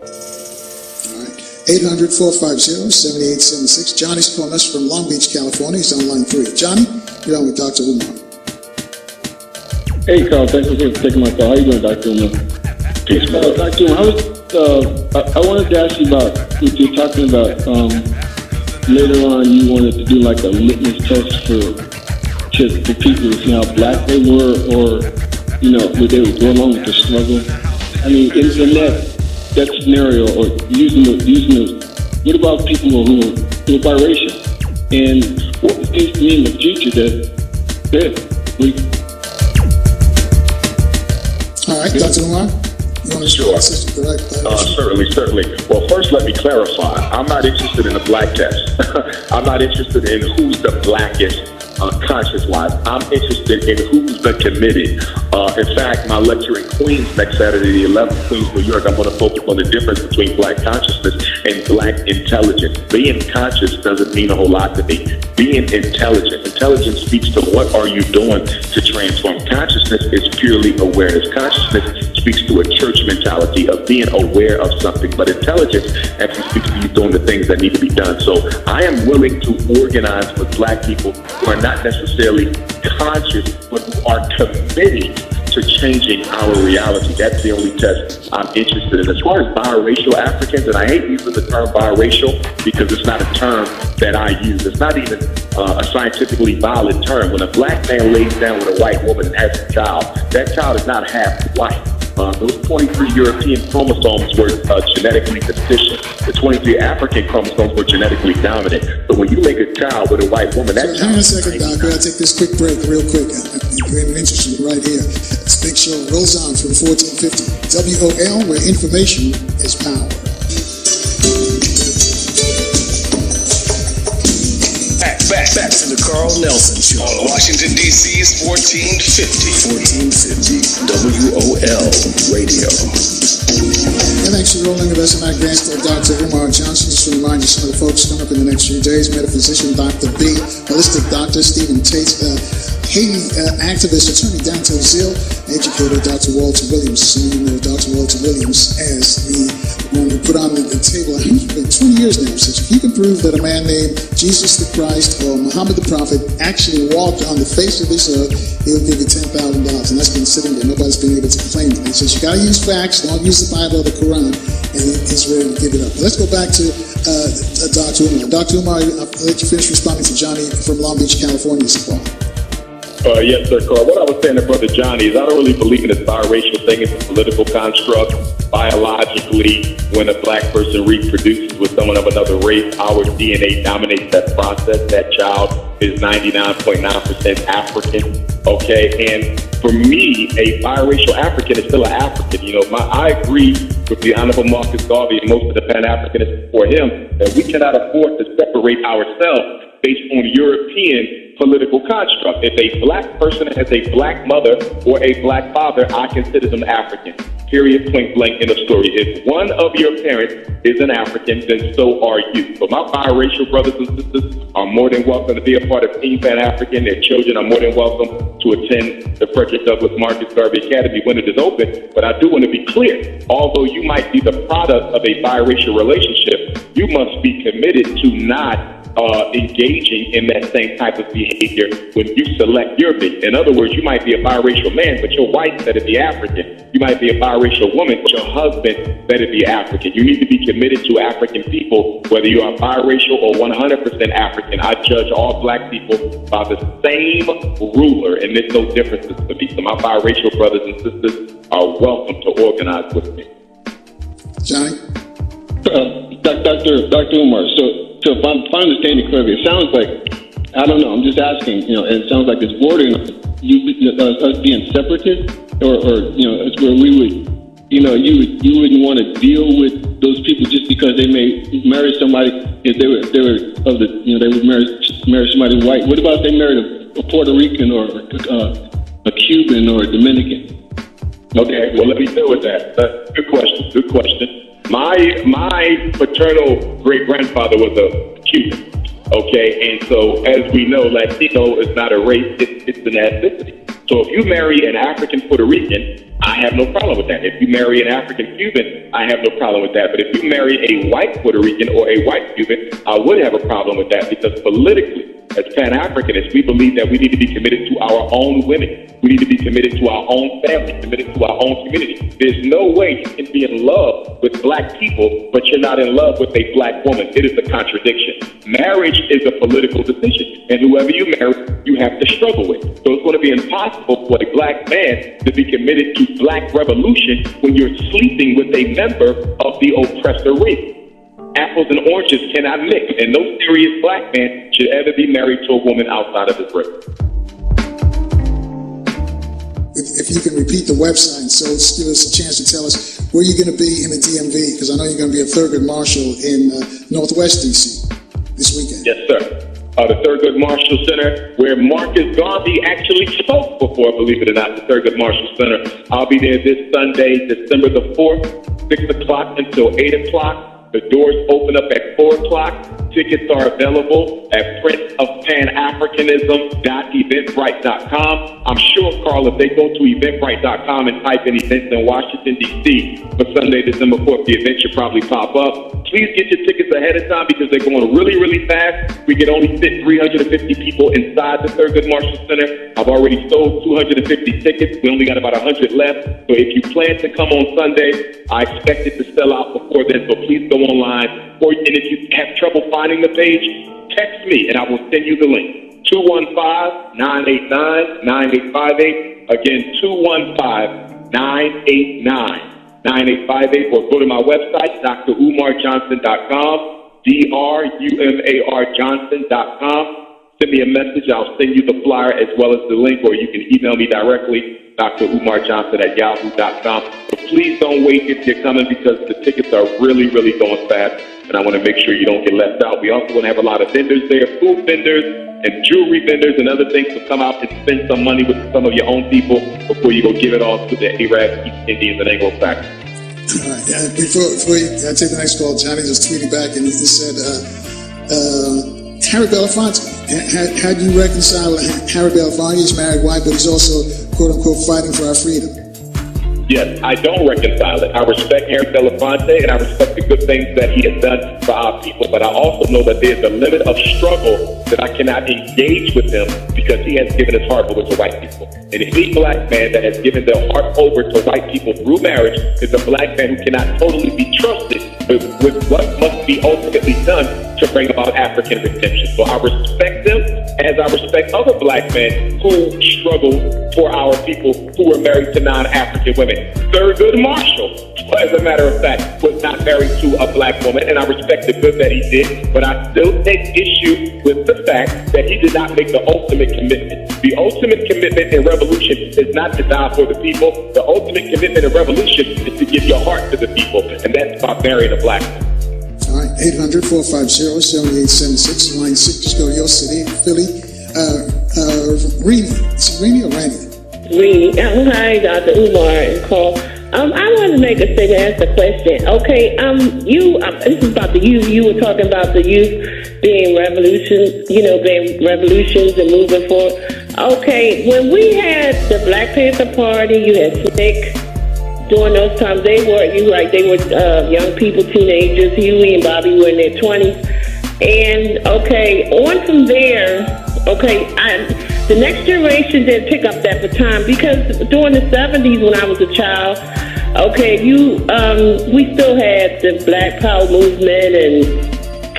All right. 800-450-7876. Johnny's calling us from Long Beach, California. He's on line 3. Johnny, you're on with Dr. Umar. Hey, Carl. Thanks for taking my call. How you doing, Dr. Umar? Peace, Dr. Umar, I wanted to ask you about what you're talking about. Later on, you wanted to do like a litmus test for people to see how black they were, or where they would go along with the struggle. I mean, in that scenario, or using those, what about people who are biracial? And what would this mean in the future All right, Dr. Umar? Sure. Certainly. Well, first, let me clarify. I'm not interested in the black test. I'm not interested in who's the blackest conscious-wise. I'm interested in who's been committed. In fact, my lecture in Queens next Saturday, the 11th, Queens, New York, I'm going to focus on the difference between black consciousness and black intelligence. Being conscious doesn't mean a whole lot to me. Being intelligent. Intelligence speaks to what are you doing to transform. Consciousness is purely awareness. Consciousness speaks to a church mentality of being aware of something, but intelligence actually speaks to you doing the things that need to be done. So I am willing to organize with black people who are not necessarily conscious, but who are committed to changing our reality. That's the only test I'm interested in. As far as biracial Africans, and I hate using the term biracial because it's not a term that I use. It's not even a scientifically valid term. When a black man lays down with a white woman and has a child, that child is not half white. Those 23 European chromosomes were genetically deficient. The 23 African chromosomes were genetically dominant. But when you make a child with a white woman, that hang on a second, Doc. I'll take this quick break real quick. You're interested right here. This big show rolls on from 1450 WOL, where information is power. Back to the Carl Nelson Show on Washington, D.C.'s 1450 WOL Radio. And thanks for rolling with us. I'm at Grandstand Dr. Umar Johnson. Just to remind you some of the folks coming up in the next few days. Metaphysician Dr. B, holistic doctor Stephen Tate, Haiti activist, attorney Danto Zill, educator Dr. Walter Williams. Some of you know Dr. Walter Williams as the one who put on the table, I think it's been 20 years now, says if you can prove that a man named Jesus the Christ or Muhammad the Prophet actually walked on the face of this earth, he'll give you $10,000. And that's been sitting there. Nobody's been able to claim it. He says you got to use facts, don't use the Bible or the Quran, and he's ready to give it up. But let's go back to Dr. Umar. Dr. Umar, I'll let you finish responding to Johnny from Long Beach, California. Yes, sir, Carl. What I was saying to Brother Johnny is I don't really believe in this biracial thing. It's a political construct. Biologically, when a black person reproduces with someone of another race, our DNA dominates that process. That child is 99.9% African, okay? And for me, a biracial African is still an African. I agree with the Honorable Marcus Garvey and most of the Pan-Africanists before him that we cannot afford to separate ourselves based on European political construct. If a black person has a black mother or a black father, I consider them African. Period, point blank, end of story. If one of your parents is an African, then so are you. But my biracial brothers and sisters are more than welcome to be a part of Team Pan-African. Their children are more than welcome to attend the Frederick Douglass Marcus Garvey Academy when it is open. But I do want to be clear. Although you might be the product of a biracial relationship, you must be committed to not engaging in that same type of behavior when you select your mate. In other words, you might be a biracial man, but your wife better be African. You might be a biracial woman, but your husband better be African. You need to be committed to African people, whether you are biracial or 100% African. I judge all black people by the same ruler, and there's no differences to me. So my biracial brothers and sisters are welcome to organize with me. Johnny? Dr. Umar, so if I'm understanding correctly, it sounds like, I don't know, I'm just asking, it sounds like it's bordering on us being separatist, or it's where we would, you wouldn't want to deal with those people just because they may marry somebody, if they were of the, they would marry somebody white. What about if they married a Puerto Rican or a Cuban or a Dominican? Okay, well, let me deal with that. Good question. My paternal great-grandfather was a Cuban, okay? And so, as we know, Latino is not a race, it's an ethnicity. So if you marry an African Puerto Rican, I have no problem with that. If you marry an African Cuban, I have no problem with that. But if you marry a white Puerto Rican or a white Cuban, I would have a problem with that, because politically, as Pan-Africanists, we believe that we need to be committed to our own women. We need to be committed to our own family, committed to our own community. There's no way you can be in love with black people, but you're not in love with a black woman. It is a contradiction. Marriage is a political decision, and whoever you marry, you have to struggle with. So it's going to be impossible for a black man to be committed to black revolution when you're sleeping with a member of the oppressor race. Apples and oranges cannot mix, and no serious black man should ever be married to a woman outside of his race. If you can repeat the website, so give us a chance to tell us where you're going to be in the DMV, because I know you're going to be at Thurgood Marshall in Northwest DC this weekend. Yes, sir. The Thurgood Marshall Center, where Marcus Garvey actually spoke before, believe it or not, the Thurgood Marshall Center. I'll be there this Sunday, December the 4th, 6 o'clock until 8 o'clock. The doors open up at 4 o'clock. Tickets are available at princeofpanafricanism.eventbrite.com. I'm sure, Carl, if they go to eventbrite.com and type in events in Washington, D.C. for Sunday, December 4th, the event should probably pop up. Please get your tickets ahead of time, because they're going really, really fast. We can only fit 350 people inside the Thurgood Marshall Center. I've already sold 250 tickets. We only got about 100 left. So if you plan to come on Sunday, I expect it to sell out before then. So please go online. And if you have trouble finding the page, text me and I will send you the link. 215-989-9858. Again, 215-989-9858. Or go to my website, drumarjohnson.com, drumarjohnson.com. Send me a message. I'll send you the flyer as well as the link, or you can email me directly, drumarjohnson@yahoo.com. But please don't wait if you're coming, because the tickets are really, really going fast, and I want to make sure you don't get left out. We also want to have a lot of vendors there, food vendors and jewelry vendors and other things, to come out and spend some money with some of your own people before you go give it all to the Arabs, East Indians, and Anglo-Saxons. All right. Before I take the next call, Johnny just tweeted back and he said, Harry Belafonte, how do you reconcile Harry Belafonte? He's married white, but he's also, quote unquote, fighting for our freedom. Yes, I don't reconcile it. I respect Harry Belafonte, and I respect the good things that he has done for our people, but I also know that there's a limit of struggle that I cannot engage with him, because he has given his heart over to white people. And any black man that has given their heart over to white people through marriage is a black man who cannot totally be trusted with what must be ultimately done to bring about African redemption. So I respect them, as I respect other black men who struggle for our people who were married to non-African women. Thurgood Marshall, as a matter of fact, was not married to a black woman, and I respect the good that he did, but I still take issue with the fact that he did not make the ultimate commitment. The ultimate commitment in revolution is not to die for the people. The ultimate commitment in revolution is to give your heart to the people, and that's by marrying a black woman. All right, 800-450-7876, line 6, just go to your city, Philly. Rini, is it Rini or Randy? Rini. Hi, Dr. Umar and Carl. I wanted to make a statement, ask a question. Okay, this is about the youth. You were talking about the youth being revolutions, being revolutions and moving forward. Okay, when we had the Black Panther Party, you had SNCC. During those times, they were young people, teenagers. Huey and Bobby were in their 20s. And, on from there, the next generation didn't pick up that baton, because during the 70s when I was a child, we still had the Black Power movement, and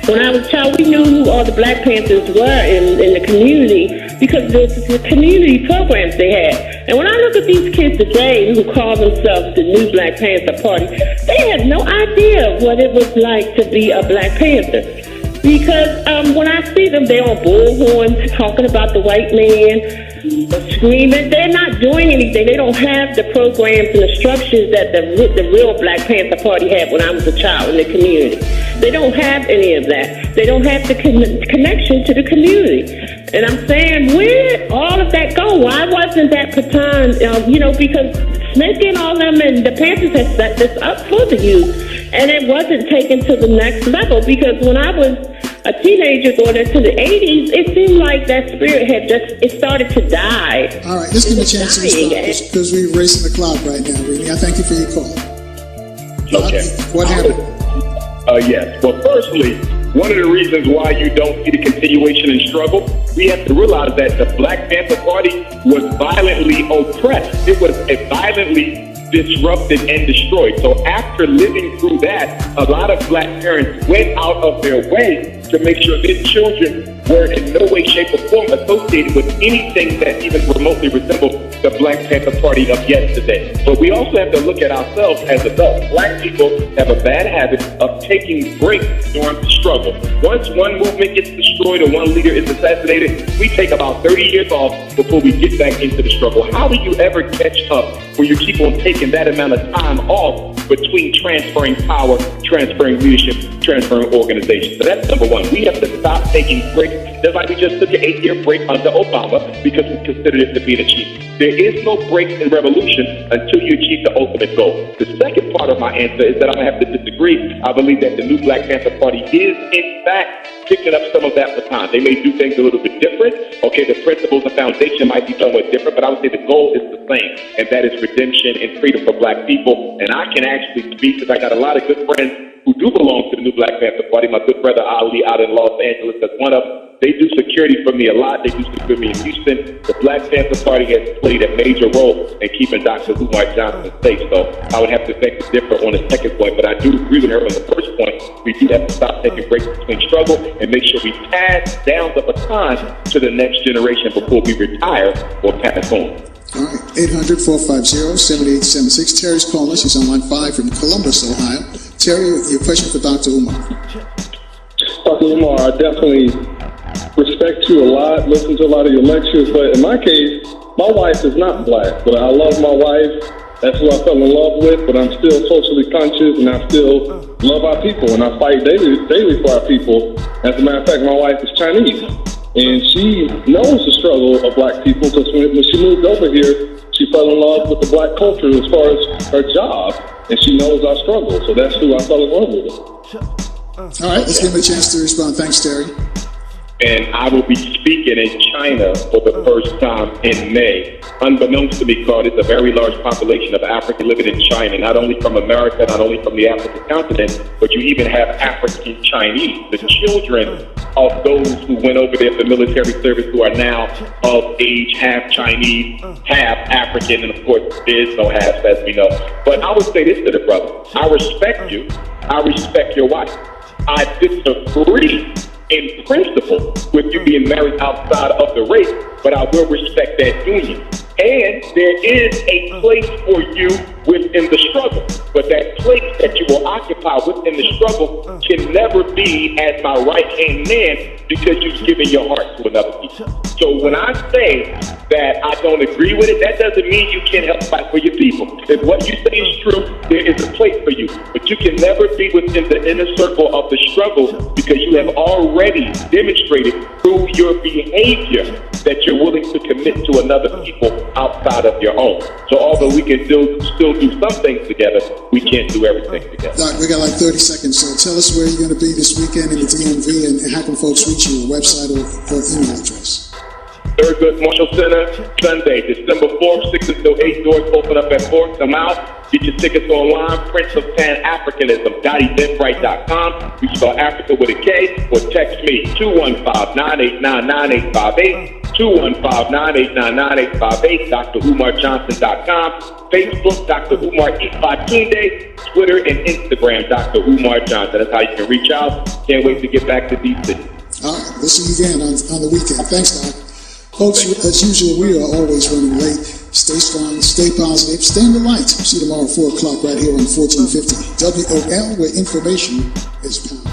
when I was a child, we knew who all the Black Panthers were in the community, because of the community programs they had. And when I look at these kids today who call themselves the new Black Panther Party, they had no idea what it was like to be a Black Panther. Because when I see them, they're on bullhorns talking about the white man, screaming. They're not doing anything. They don't have the programs and the structures that the real Black Panther Party had when I was a child in the community. They don't have any of that. They don't have the connection to the community. And I'm saying, where did all of that go? Why wasn't that baton, because Smith and all them and the Panthers had set this up for the youth, and it wasn't taken to the next level, because when I was a teenager going into the 80s, it seemed like that spirit had it started to die. All right, let's give me a chance to respond because we're racing the clock right now, Rini. I thank you for your call. Okay. What happened? Yes. Well, firstly, one of the reasons why you don't see the continuation in struggle, we have to realize that the Black Panther Party was violently oppressed. It was violently disrupted and destroyed. So after living through that, a lot of Black parents went out of their way to make sure their children were in no way, shape, or form associated with anything that even remotely resembled the Black Panther Party of yesterday. But we also have to look at ourselves as adults. Black people have a bad habit of taking breaks during the struggle. Once one movement gets destroyed or one leader is assassinated, we take about 30 years off before we get back into the struggle. How do you ever catch up when you keep on taking that amount of time off between transferring power, transferring leadership, transferring organization? So that's number one. We have to stop taking breaks, just like we just took an 8-year break under Obama because we considered it to be an achievement. There is no break in revolution until you achieve the ultimate goal. The second part of my answer is that I'm going to have to disagree. I believe that the new Black Panther Party is, in fact, picking up some of that baton. They may do things a little bit different. Okay, the principles and foundation might be somewhat different, but I would say the goal is the same, and that is redemption and freedom for Black people. And I can actually speak because I got a lot of good friends who do belong to the new Black Panther Party. My good brother Ali out in Los Angeles, that's one of them. They do security for me a lot. They do security for me in Houston. The Black Panther Party has played a major role in keeping Dr. Umar Johnson safe. So I would have to think different on the second point, but I do agree with her on the first point. We do have to stop taking breaks between struggle and make sure we pass down the baton to the next generation before we retire or pass on. All right, 800-450-7876. Terry's calling us. He's on line 5 from Columbus, Ohio. Terry, your question for Dr. Umar. Dr. Umar, I definitely respect you a lot, listen to a lot of your lectures, but in my case, my wife is not Black, but I love my wife. That's who I fell in love with, but I'm still socially conscious, and I still love our people, and I fight daily for our people. As a matter of fact, my wife is Chinese, and she knows the struggle of Black people, because when she moved over here, she fell in love with the Black culture as far as her job, and she knows our struggle, so that's who I fell in love with. All right, let's give him a chance to respond. Thanks, Terry. And I will be speaking in China for the first time in May. Unbeknownst to me, Carl, it's a very large population of African living in China, not only from America, not only from the African continent, but you even have African Chinese, the children of those who went over there for military service who are now of age, half Chinese, half African, and of course, there is no half, as we know. But I would say this to the brother. I respect you. I respect your wife. I disagree in principle with you being married outside of the race, but I will respect that union. And there is a place for you within the struggle, but that place that you will occupy within the struggle can never be as my right-hand man because you've given your heart to another people. So when I say that I don't agree with it, that doesn't mean you can't help fight for your people. If what you say is true, there is a place for you, but you can never be within the inner circle of the struggle because you have already demonstrated through your behavior that you're willing to commit to another people outside of your own. So although we can still do some things together, we can't do everything together. Doc, we got like 30 seconds, so tell us where you're going to be this weekend in the DMV and how can folks reach you, a website or email address? Thurgood Marshall Center, Sunday, December 4th, 6 until 8. Doors open up at 4. Come out. Get your tickets online. Prince of Pan-Africanism. .eventbrite.com. You spell Africa with a K or text me 215-989-9858. 215-989-9858. DrUmarJohnson.com. Facebook, Dr. Umar Ifatunde. Twitter and Instagram, Dr. Umar Johnson. That's how you can reach out. Can't wait to get back to DC. All right, we'll see you again on the weekend. Thanks, Doc. Folks, as usual, we are always running late. Stay strong, stay positive, stay in the light. See you tomorrow at 4 o'clock right here on 1450 WOL, where information is power.